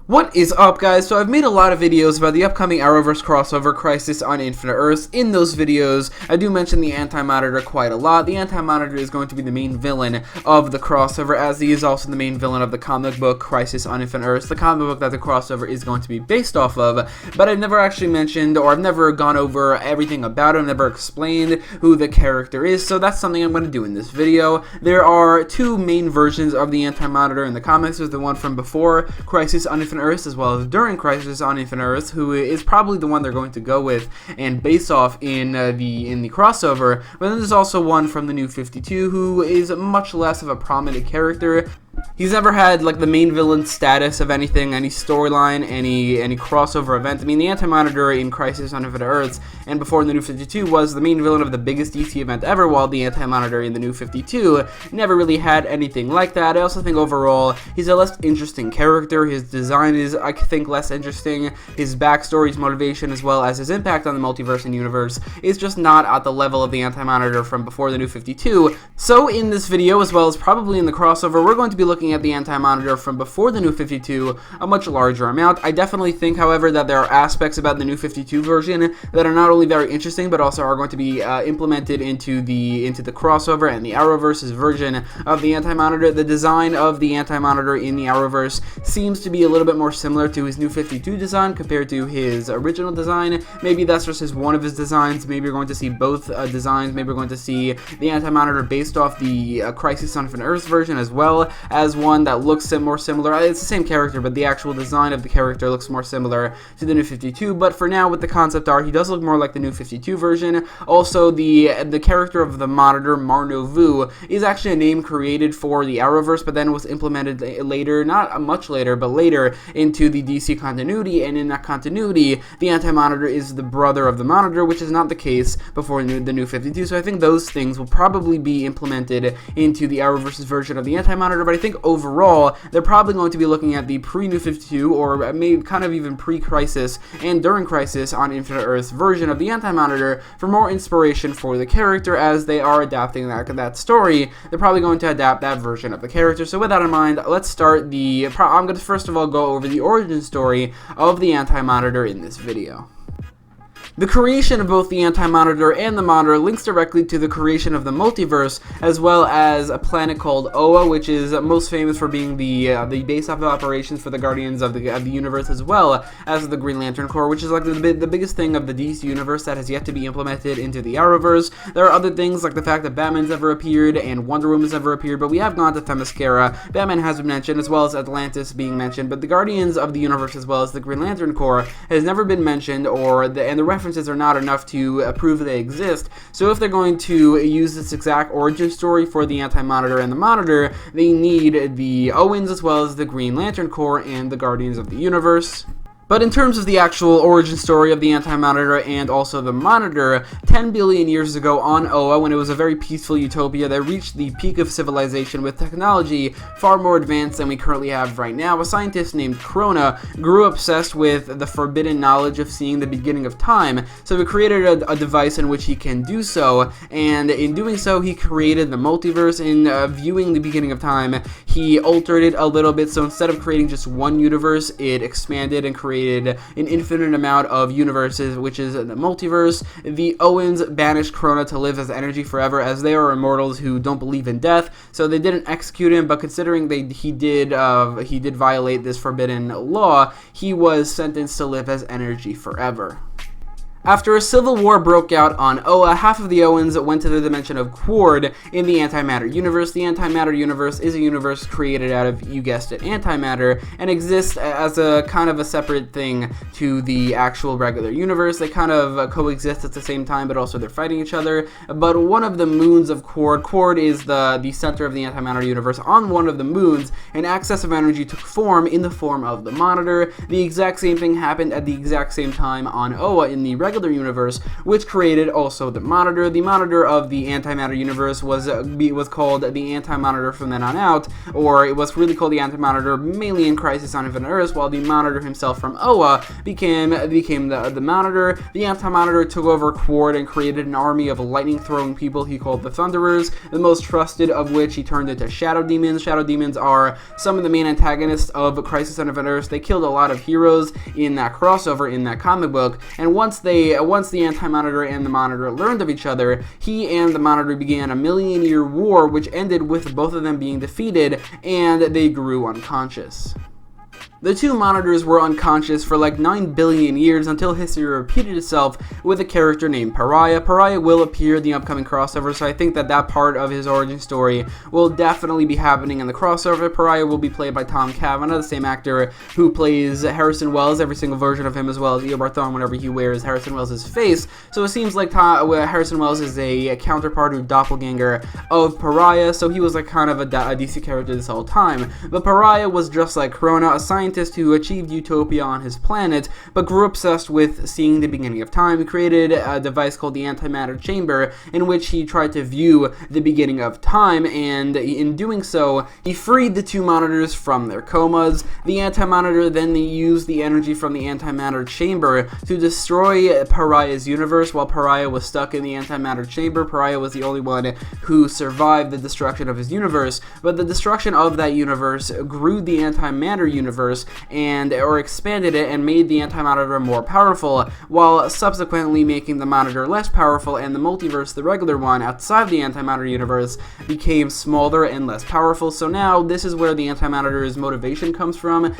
What is up, guys? So I've made a lot of videos about the upcoming Arrowverse crossover Crisis on Infinite Earths. In those videos, I do mention the Anti-Monitor quite a lot. The Anti-Monitor is going to be the main villain of the crossover, as he is also the main villain of the comic book Crisis on Infinite Earths, the comic book that the crossover is going to be based off of. But I've never actually mentioned, or I've never gone over everything about him, never explained who the character is, so that's something I'm going to do in this video. There are two main versions of the Anti-Monitor in the comics. There's the one from before Crisis on Infinite Earths, as well as during Crisis on Infinite Earths, who is probably the one they're going to go with and base off in the crossover. But then there's also one from the New 52, who is much less of a prominent character. He's never had like the main villain status of anything, any storyline, any crossover event. I mean, the Anti-Monitor in Crisis on Infinite Earths and before in the New 52 was the main villain of the biggest DC event ever, while the Anti-Monitor in the New 52 never really had anything like that. I also think overall he's a less interesting character. His design is, I think, less interesting. His backstory, his motivation, as well as his impact on the multiverse and universe is just not at the level of the Anti-Monitor from before the New 52. So in this video, as well as probably in the crossover, we're going to be looking at the Anti-Monitor from before the New 52, a much larger amount. I definitely think, however, that there are aspects about the New 52 version that are not only very interesting, but also are going to be implemented into the crossover and the Arrowverse's version of the Anti-Monitor. The design of the Anti-Monitor in the Arrowverse seems to be a little bit more similar to his New 52 design compared to his original design. Maybe that's just one of his designs. Maybe you're going to see both designs. Maybe we're going to see the Anti-Monitor based off the Crisis on Infinite Earths version, as well as one that looks more similar. It's the same character, but the actual design of the character looks more similar to the New 52. But for now, with the concept art, he does look more like the New 52 version. Also, the character of the Monitor, Mar-Novu, is actually a name created for the Arrowverse, but then was implemented later, not much later, but later into the DC continuity, and in that continuity, the Anti-Monitor is the brother of the Monitor, which is not the case before the New 52, so I think those things will probably be implemented into the Arrowverse's version of the Anti-Monitor, but I think overall, they're probably going to be looking at the pre-New 52, or maybe kind of even pre-Crisis and during Crisis on Infinite Earths version of the Anti-Monitor for more inspiration for the character. As they are adapting that story, they're probably going to adapt that version of the character. So with that in mind, let's start I'm going to first of all go over the origin story of the Anti-Monitor in this video. The creation of both the Anti-Monitor and the Monitor links directly to the creation of the multiverse, as well as a planet called Oa, which is most famous for being the base of operations for the Guardians of the Universe, as well as the Green Lantern Corps, which is like the biggest thing of the DC universe that has yet to be implemented into the Arrowverse. There are other things like the fact that Batman's ever appeared and Wonder Woman's ever appeared, but we have gone to Themyscira. Batman has been mentioned, as well as Atlantis being mentioned, but the Guardians of the Universe, as well as the Green Lantern Corps, has never been mentioned, and the references are not enough to prove they exist. So if they're going to use this exact origin story for the Anti-Monitor and the Monitor, they need the Owens as well as the Green Lantern Corps and the Guardians of the Universe. But in terms of the actual origin story of the Anti-Monitor and also the Monitor, 10 billion years ago on Oa, when it was a very peaceful utopia that reached the peak of civilization with technology far more advanced than we currently have right now, a scientist named Krona grew obsessed with the forbidden knowledge of seeing the beginning of time, so he created a device in which he can do so, and in doing so, he created the multiverse. In viewing the beginning of time, he altered it a little bit, so instead of creating just one universe, it expanded and created an infinite amount of universes, which is the multiverse. The Owens banished Krona to live as energy forever, as they are immortals who don't believe in death, so they didn't execute him, but considering he did violate this forbidden law, he was sentenced to live as energy forever. After a civil war broke out on Oa, half of the Owens went to the dimension of Quard in the Antimatter universe. The Antimatter universe is a universe created out of, you guessed it, antimatter, and exists as a kind of a separate thing to the actual regular universe. They kind of coexist at the same time, but also they're fighting each other. But one of the moons of Quard is the center of the Antimatter universe. On one of the moons, an excess of energy took form in the form of the Monitor. The exact same thing happened at the exact same time on Oa in the regular regular universe, which created also the Monitor. The Monitor of the antimatter universe was called the Anti-Monitor from then on out, or it was really called the Anti-Monitor mainly in Crisis on Infinite Earths, while the Monitor himself from Oa became the Monitor. The Anti-Monitor took over Quard and created an army of lightning-throwing people he called the Thunderers, the most trusted of which he turned into Shadow Demons. Shadow Demons are some of the main antagonists of Crisis on Infinite Earths. They killed a lot of heroes in that crossover, in that comic book, and once the Anti-Monitor and the Monitor learned of each other, he and the Monitor began a million-year war, which ended with both of them being defeated, and they grew unconscious. The two Monitors were unconscious for like 9 billion years until history repeated itself with a character named Pariah. Pariah will appear in the upcoming crossover, so I think that part of his origin story will definitely be happening in the crossover. Pariah will be played by Tom Cavanagh, the same actor who plays Harrison Wells, every single version of him, as well as Eobard Thawne whenever he wears Harrison Wells' face. So it seems like Harrison Wells is a counterpart or doppelganger of Pariah, so he was like kind of a DC character this whole time. But Pariah was just like Krona, a scientist who achieved utopia on his planet, but grew obsessed with seeing the beginning of time. He created a device called the Antimatter Chamber, in which he tried to view the beginning of time, and in doing so, he freed the two Monitors from their comas. The Anti-Monitor then used the energy from the Antimatter Chamber to destroy Pariah's universe. While Pariah was stuck in the Antimatter Chamber, Pariah was the only one who survived the destruction of his universe, but the destruction of that universe grew the Antimatter universe or expanded it and made the Anti-Monitor more powerful, while subsequently making the Monitor less powerful, and the multiverse, the regular one outside the Anti-Monitor universe, became smaller and less powerful. So now this is where the Anti-Monitor's motivation comes from.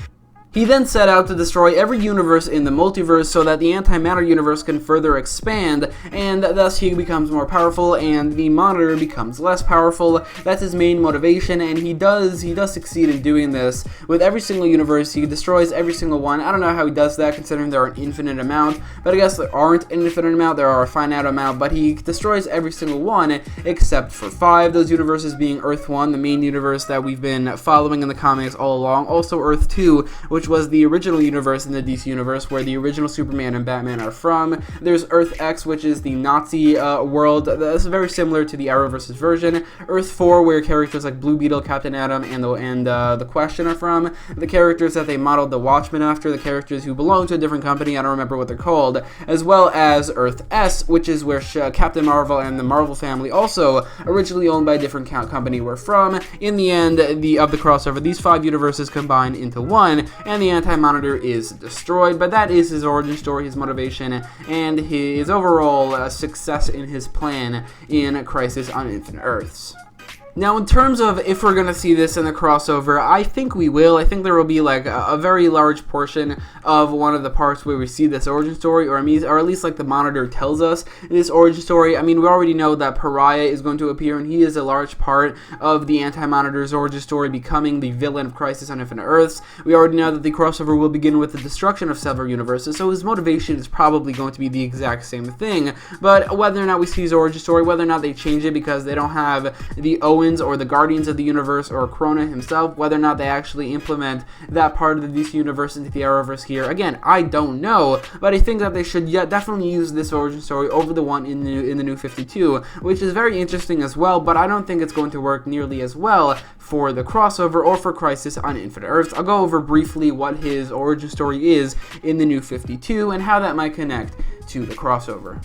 He then set out to destroy every universe in the multiverse so that the Antimatter universe can further expand, and thus he becomes more powerful and the Monitor becomes less powerful. That's his main motivation, and he does succeed in doing this. With every single universe, he destroys every single one. I don't know how he does that, considering there are an infinite amount, but I guess there aren't an infinite amount, there are a finite amount, but he destroys every single one except for 5, those universes being Earth 1, the main universe that we've been following in the comics all along, also Earth 2, which was the original universe in the DC universe where the original Superman and Batman are from. There's Earth X, which is the Nazi world. That's very similar to the Arrowverse version. Earth 4, where characters like Blue Beetle, Captain Atom, and the Question are from. The characters that they modeled the Watchmen after, the characters who belong to a different company, I don't remember what they're called, as well as Earth S, which is where Captain Marvel and the Marvel family, also originally owned by a different company, were from. In the end of the crossover, these 5 universes combine into one, and the Anti-Monitor is destroyed. But that is his origin story, his motivation, and his overall success in his plan in Crisis on Infinite Earths. Now, in terms of if we're going to see this in the crossover, I think we will. I think there will be like a very large portion of one of the parts where we see this origin story, or at least like the Monitor tells us this origin story. I mean, we already know that Pariah is going to appear, and he is a large part of the Anti-Monitor's origin story, becoming the villain of Crisis on Infinite Earths. We already know that the crossover will begin with the destruction of several universes, so his motivation is probably going to be the exact same thing. But whether or not we see his origin story, whether or not they change it because they don't have the Owens or the Guardians of the Universe or Krona himself, whether or not they actually implement that part of the DC Universe into the Arrowverse here, again, I don't know, but I think that they should definitely use this origin story over the one in the New 52, which is very interesting as well, but I don't think it's going to work nearly as well for the crossover or for Crisis on Infinite Earths. I'll go over briefly what his origin story is in the New 52 and how that might connect to the crossover.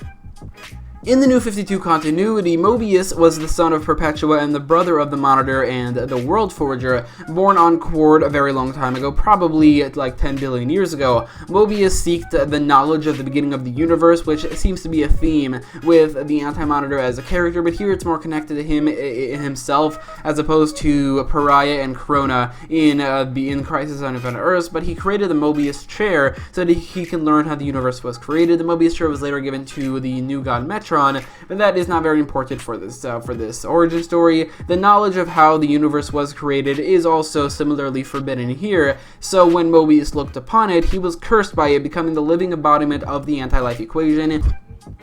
In the New 52 continuity, Mobius was the son of Perpetua and the brother of the Monitor and the World Forger, born on Quard a very long time ago, probably like 10 billion years ago. Mobius seeked the knowledge of the beginning of the universe, which seems to be a theme with the Anti-Monitor as a character, but here it's more connected to him himself as opposed to Pariah and Krona in Crisis on Infinite Earths. But he created the Mobius chair so that he can learn how the universe was created. The Mobius chair was later given to the new god Metro, Ultron, but that is not very important for this origin story. The knowledge of how the universe was created is also similarly forbidden here, so when Mobius looked upon it, he was cursed by it, becoming the living embodiment of the anti-life equation.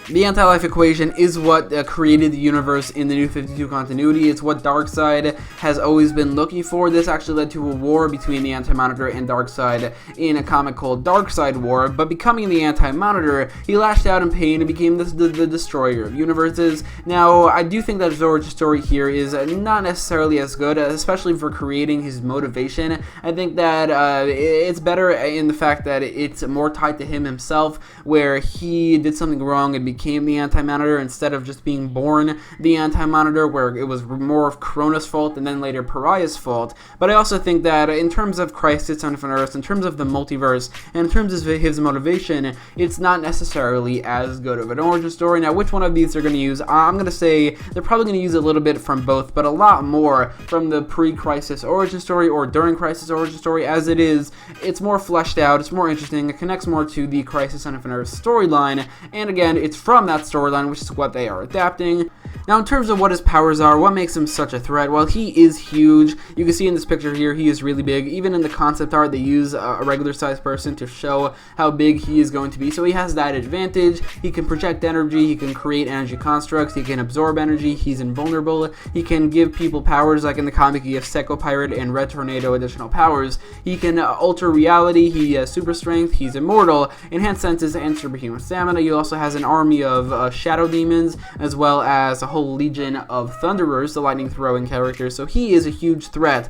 The anti-life equation is what created the universe in the New 52 continuity. It's what Darkseid has always been looking for. This actually led to a war between the Anti-Monitor and Darkseid in a comic called Darkseid War, but becoming the Anti-Monitor, he lashed out in pain and became the destroyer of universes. Now, I do think that his origin story here is not necessarily as good, especially for creating his motivation. I think that it's better in the fact that it's more tied to him himself, where he did something wrong and became the Anti-Monitor instead of just being born the Anti-Monitor, where it was more of Kronos' fault and then later Pariah's fault. But I also think that in terms of Crisis on Infinite Earths, in terms of the multiverse, and in terms of his motivation, it's not necessarily as good of an origin story. Now, which one of these they're going to use? I'm going to say they're probably going to use a little bit from both, but a lot more from the pre-Crisis origin story or during Crisis origin story. As it is, it's more fleshed out, it's more interesting, it connects more to the Crisis on Infinite Earths storyline, and again, it's from that storyline, which is what they are adapting. Now, in terms of what his powers are, what makes him such a threat? Well, he is huge. You can see in this picture here, he is really big. Even in the concept art, they use a regular-sized person to show how big he is going to be. So he has that advantage. He can project energy. He can create energy constructs. He can absorb energy. He's invulnerable. He can give people powers, like in the comic, he gives Psycho Pirate and Red Tornado additional powers. He can alter reality. He has super strength. He's immortal, enhanced senses, and superhuman stamina. He also has an army of shadow demons, as well as a whole legion of Thunderers, the lightning throwing characters, so he is a huge threat.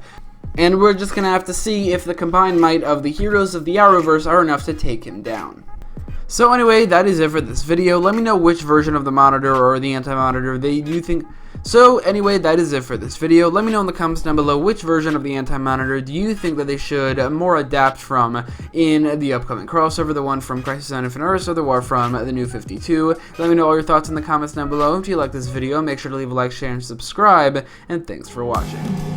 And we're just gonna have to see if the combined might of the heroes of the Arrowverse are enough to take him down. So anyway, that is it for this video. Let me know which version of the Monitor or the Anti-Monitor you think. So anyway, that is it for this video. Let me know in the comments down below which version of the Anti-Monitor do you think that they should more adapt from in the upcoming crossover, the one from Crisis on Infinite Earths or the one from the New 52. Let me know all your thoughts in the comments down below. If you like this video, make sure to leave a like, share, and subscribe, and thanks for watching.